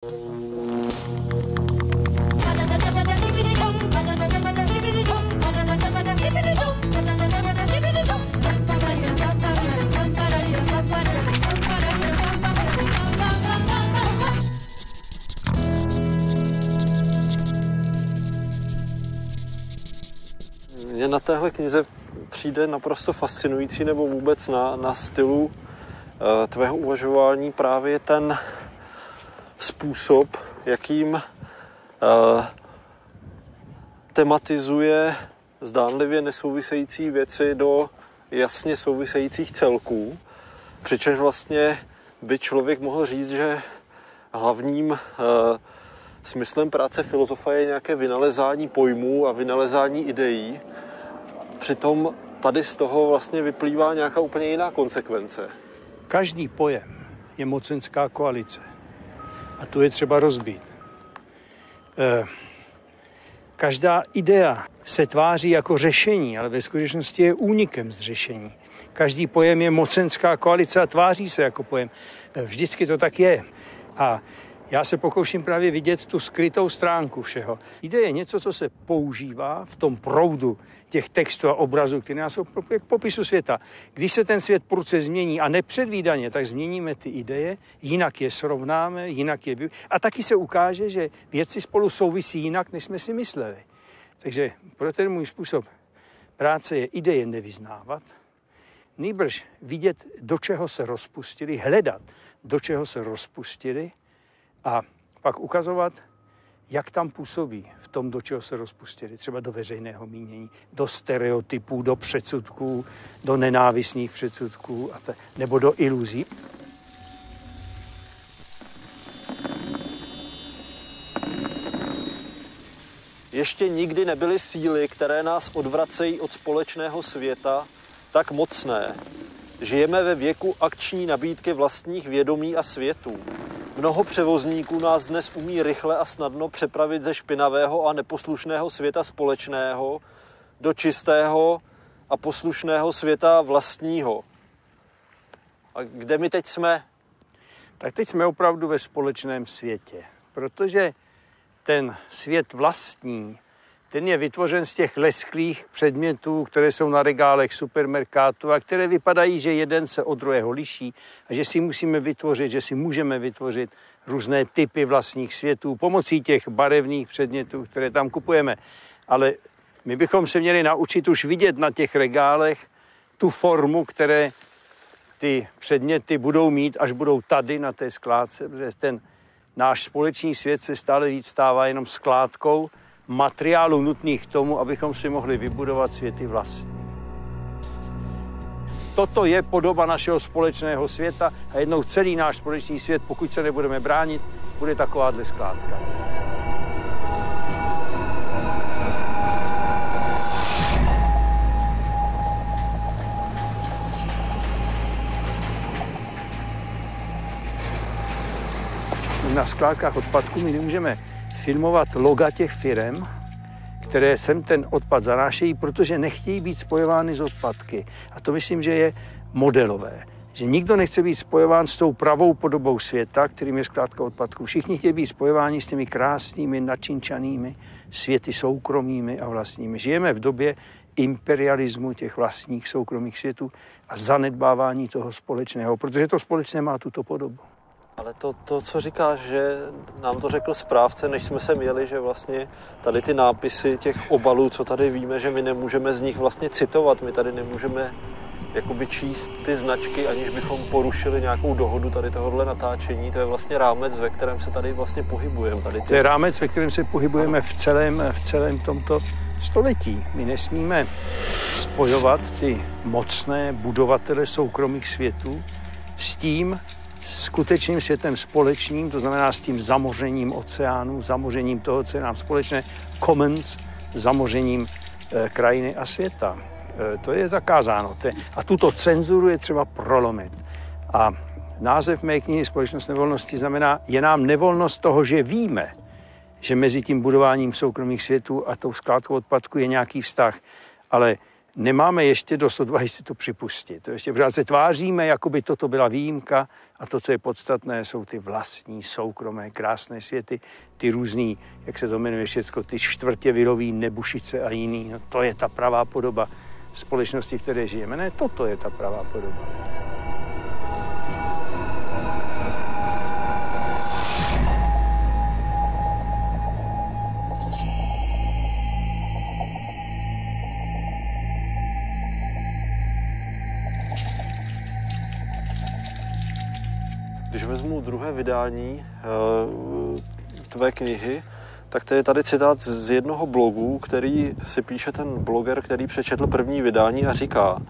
Mně na téhle knize přijde naprosto fascinující, nebo vůbec na stylu tvého uvažování právě ten způsob, jakým tematizuje zdánlivě nesouvisející věci do jasně souvisejících celků. Přičemž vlastně by člověk mohl říct, že hlavním smyslem práce filozofa je nějaké vynalezání pojmů a vynalezání ideí. Přitom tady z toho vlastně vyplývá nějaká úplně jiná konsekvence. Každý pojem je mocenská koalice. A tu je třeba rozbít. Každá idea se tváří jako řešení, ale ve skutečnosti je únikem z řešení. Každý pojem je mocenská koalice a tváří se jako pojem. Vždycky to tak je. A já se pokouším právě vidět tu skrytou stránku všeho. Idea je něco, co se používá v tom proudu těch textů a obrazů, které nás jsou k popisu světa. Když se ten svět prudce změní a nepředvídaně, tak změníme ty ideje, jinak je srovnáme, jinak je a taky se ukáže, že věci spolu souvisí jinak, než jsme si mysleli. Takže pro ten můj způsob práce je ideje nevyznávat, nýbrž vidět, do čeho se rozpustili, hledat, do čeho se rozpustili, a pak ukazovat, jak tam působí v tom, do čeho se rozpustili. Třeba do veřejného mínění, do stereotypů, do předsudků, do nenávistných předsudků nebo do iluzí. Ještě nikdy nebyly síly, které nás odvracejí od společného světa, tak mocné. Žijeme ve věku akční nabídky vlastních vědomí a světů. Mnoho převozníků nás dnes umí rychle a snadno přepravit ze špinavého a neposlušného světa společného do čistého a poslušného světa vlastního. A kde my teď jsme? Tak teď jsme opravdu ve společném světě, protože ten svět vlastní, ten je vytvořen z těch lesklých předmětů, které jsou na regálech supermarketu a které vypadají, že jeden se od druhého liší a že si musíme vytvořit, že si můžeme vytvořit různé typy vlastních světů pomocí těch barevných předmětů, které tam kupujeme. Ale my bychom se měli naučit už vidět na těch regálech tu formu, které ty předměty budou mít, až budou tady na té skládce, protože ten náš společný svět se stále víc stává jenom skládkou materiálů nutných k tomu, abychom si mohli vybudovat světy vlastní. Toto je podoba našeho společného světa a jednou celý náš společný svět, pokud se nebudeme bránit, bude takováhle skládka. Na skládkách odpadků my nemůžeme filmovat loga těch firem, které sem ten odpad zanášejí, protože nechtějí být spojovány s odpadky. A to myslím, že je modelové. Že nikdo nechce být spojován s tou pravou podobou světa, kterým je skládka odpadků. Všichni chtějí být spojováni s těmi krásnými, načinčanými světy soukromými a vlastními. Žijeme v době imperialismu těch vlastních soukromých světů a zanedbávání toho společného, protože to společné má tuto podobu. Ale to, co říkáš, že nám to řekl správce, než jsme sem jeli, že vlastně tady ty nápisy těch obalů, co tady víme, že my nemůžeme z nich vlastně citovat, my tady nemůžeme jakoby číst ty značky, aniž bychom porušili nějakou dohodu tady tohohle natáčení. To je vlastně rámec, ve kterém se tady vlastně pohybujeme. To je rámec, ve kterém se pohybujeme v celém tomto století. My nesmíme spojovat ty mocné budovatele soukromých světů s tím skutečným světem společným, to znamená s tím zamořením oceánu, zamořením toho, co je nám společné, commons, zamořením krajiny a světa. To je zakázáno. A tuto cenzuru je třeba prolomit. A název mé knihy Společnost nevolnosti znamená, je nám nevolnost toho, že víme, že mezi tím budováním soukromých světů a tou skládkou odpadku je nějaký vztah. Ale nemáme ještě dost odvahy si to připustit. To ještě pořád se tváříme, jako by toto byla výjimka a to, co je podstatné, jsou ty vlastní, soukromé, krásné světy, ty různý, jak se to jmenuje všecko, ty čtvrtěvilový nebušice a jiný. No, to je ta pravá podoba společnosti, v které žijeme. Ne, toto je ta pravá podoba. Když vezmu druhé vydání tvé knihy, tak to je tady citát z jednoho blogu, který si píše ten bloger, který přečetl první vydání a říká: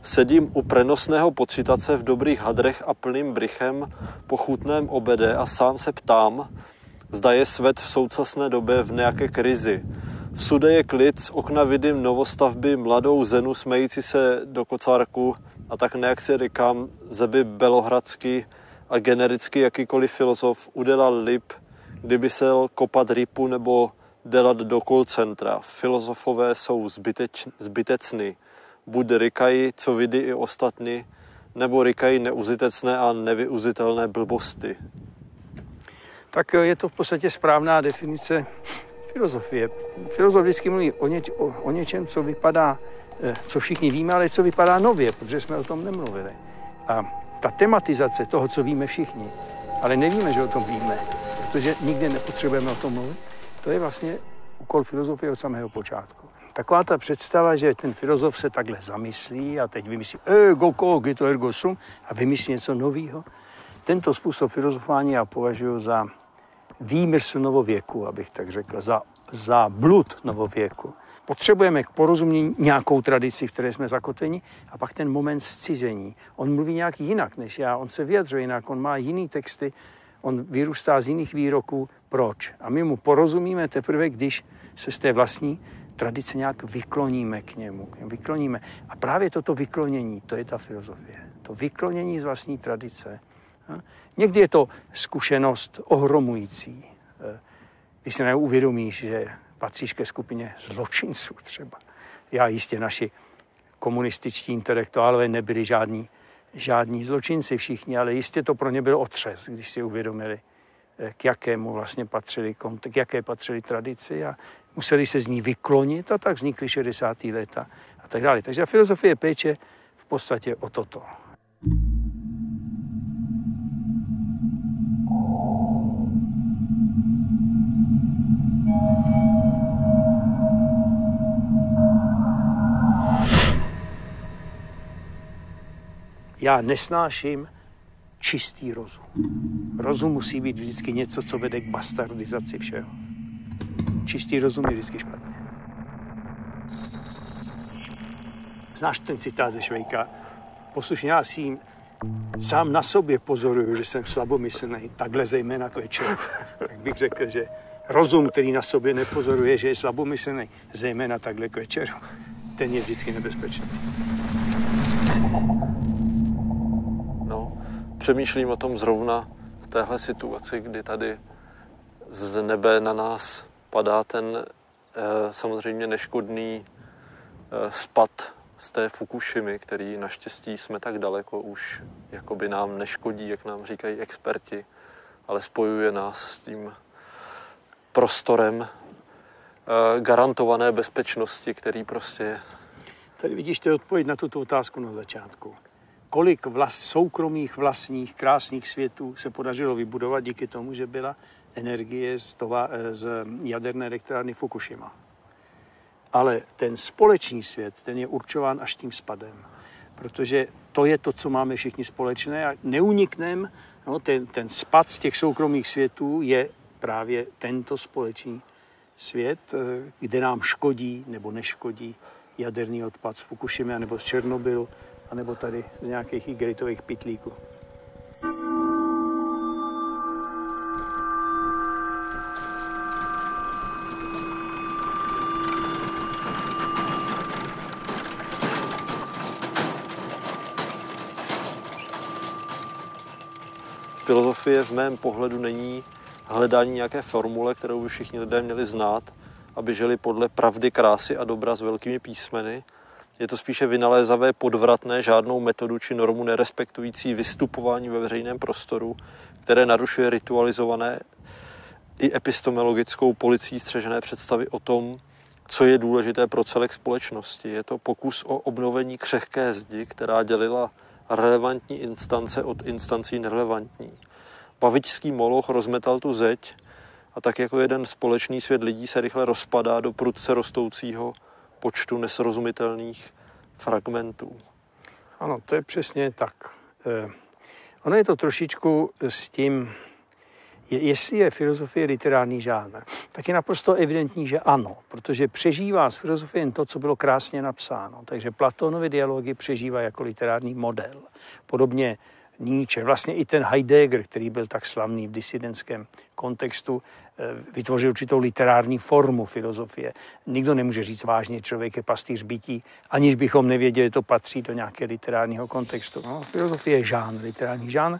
sedím u prenosného počítače v dobrých hadrech a plným brychem po chutném obede a sám se ptám, zda je svět v současné době v nějaké krizi. Všude je klid, z okna vidím novostavby, mladou ženu smející se do kocárku a tak nějak si říkám, že by Belohradsky a genericky jakýkoliv filozof udělal líp, kdyby se kopat rypu nebo dělat do call centra. Filozofové jsou zbytečný. Buď říkají, co vidí i ostatní, nebo říkají neužitečné a nevyužitelné blbosti. Tak je to v podstatě správná definice filozofie. Filozof vždycky mluví o něčem, co vypadá, co všichni víme, ale co vypadá nově, protože jsme o tom nemluvili. A ta tematizace toho, co víme všichni, ale nevíme, že o tom víme, protože nikdy nepotřebujeme o tom mluvit, to je vlastně úkol filozofie od samého počátku. Taková ta představa, že ten filozof se takhle zamyslí a teď vymyslí ego cogito ergo sum a vymyslí něco nového. Tento způsob filozofování já považuji za výmysl novověku, abych tak řekl, za blud novověku. Potřebujeme k porozumění nějakou tradici, v které jsme zakotveni, a pak ten moment zcizení. On mluví nějak jinak než já, on se vyjadřuje jinak, on má jiný texty, on vyrůstá z jiných výroků. Proč? A my mu porozumíme teprve, když se z té vlastní tradice nějak vykloníme k němu. Vykloníme. A právě toto vyklonění, to je ta filozofie. To vyklonění z vlastní tradice. Někdy je to zkušenost ohromující. Když si neuvědomíš, že patříš ke skupině zločinců třeba. Já jistě, naši komunističtí intelektuálové nebyli žádní zločinci všichni, ale jistě to pro ně byl otřes, když si uvědomili, k jakému vlastně k jaké patřili tradici a museli se z ní vyklonit a tak vznikly 60. léta a tak dále. Takže filozofie péče v podstatě o toto. Já nesnáším čistý rozum. Rozum musí být vždycky něco, co vede k bastardizaci všeho. Čistý rozum je vždycky špatně. Znáš ten citát ze Švejka? Poslušně, já si sám na sobě pozoruju, že jsem slabomyslný, takhle zejména k večeru. Tak bych řekl, že rozum, který na sobě nepozoruje, že je slabomyslný, zejména takhle k večeru, ten je vždycky nebezpečný. Přemýšlím o tom zrovna v téhle situaci, kdy tady z nebe na nás padá ten samozřejmě neškodný spad z té Fukušimy, který naštěstí jsme tak daleko už jakoby nám neškodí, jak nám říkají experti, ale spojuje nás s tím prostorem garantované bezpečnosti, který prostě... Tady vidíš, to je odpověď na tuto otázku na začátku. Kolik soukromých vlastních krásných světů se podařilo vybudovat díky tomu, že byla energie z jaderné elektrárny Fukushima. Ale ten společný svět, ten je určován až tím spadem. Protože to je to, co máme všichni společné a neunikneme. No, ten spad z těch soukromých světů je právě tento společný svět, kde nám škodí nebo neškodí jaderný odpad z Fukushimy nebo z Černobylu, anebo tady z nějakých igelitových pytlíků. Filozofie v mém pohledu není hledání nějaké formule, kterou by všichni lidé měli znát, aby žili podle pravdy, krásy a dobra s velkými písmeny. Je to spíše vynalézavé, podvratné, žádnou metodu či normu nerespektující vystupování ve veřejném prostoru, které narušuje ritualizované i epistemologickou policií střežené představy o tom, co je důležité pro celek společnosti. Je to pokus o obnovení křehké zdi, která dělila relevantní instance od instancí nerelevantní. Bavičský moloch rozmetal tu zeď a tak jako jeden společný svět lidí se rychle rozpadá do prudce rostoucího počtu nesrozumitelných fragmentů. Ano, to je přesně tak. Ono je to trošičku s tím, jestli je filozofie literární žánr, tak je naprosto evidentní, že ano, protože přežívá z filozofie jen to, co bylo krásně napsáno. Takže Platónovy dialogy přežívá jako literární model. Podobně Nietzsche, vlastně i ten Heidegger, který byl tak slavný v disidentském kontextu, vytvořil určitou literární formu filozofie. Nikdo nemůže říct vážně, člověk je pastýř bytí, aniž bychom nevěděli, že to patří do nějakého literárního kontextu. No, filozofie je žánr, literární žánr,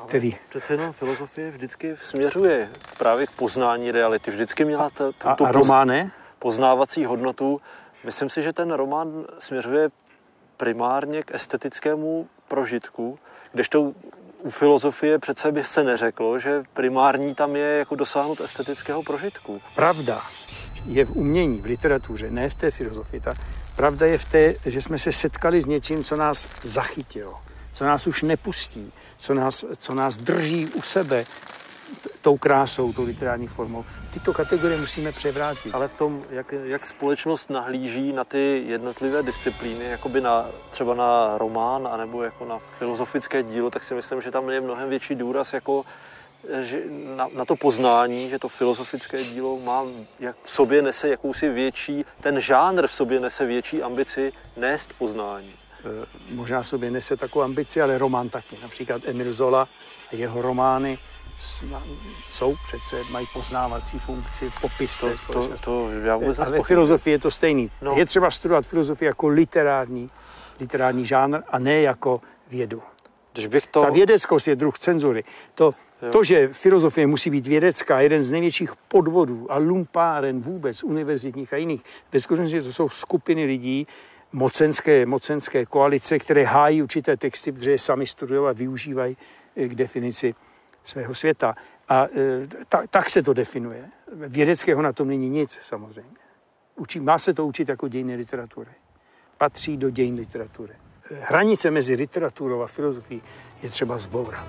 který... Přece jenom filozofie vždycky směřuje právě k poznání reality. Vždycky měla tu román poznávací hodnotu. Myslím si, že ten román směřuje primárně k estetickému prožitku, kdežto u filozofie přece by se neřeklo, že primární tam je jako dosáhnout estetického prožitku. Pravda je v umění, v literatuře, ne v té filozofii. Ta pravda je v té, že jsme se setkali s něčím, co nás zachytilo, co nás už nepustí, co nás drží u sebe tou krásou, tou literární formou. Tyto kategorie musíme převrátit. Ale v tom, jak společnost nahlíží na ty jednotlivé disciplíny, jakoby třeba na román, anebo jako na filozofické dílo, tak si myslím, že tam je mnohem větší důraz jako, že na to poznání, že to filozofické dílo má, jak v sobě nese jakousi větší, ten žánr v sobě nese větší ambici nést poznání. Možná v sobě nese takovou ambici, ale román taky. Například Emile Zola a jeho romány jsou přece, mají poznávací funkci, popis té společnosti. A ve filozofii je to stejný. No. Je třeba studovat filozofii jako literární žánr a ne jako vědu. Ta vědeckost je druh cenzury. To, že filozofie musí být vědecká, jeden z největších podvodů a lumpáren vůbec univerzitních a jiných, ve skutečnosti to jsou skupiny lidí, mocenské koalice, které hájí určité texty, protože je sami studují a využívají k definici svého světa. A tak se to definuje. Vědeckého na tom není nic, samozřejmě. Má se to učit jako dějiny literatury. Patří do dějin literatury. Hranice mezi literaturou a filozofií je třeba zbourat.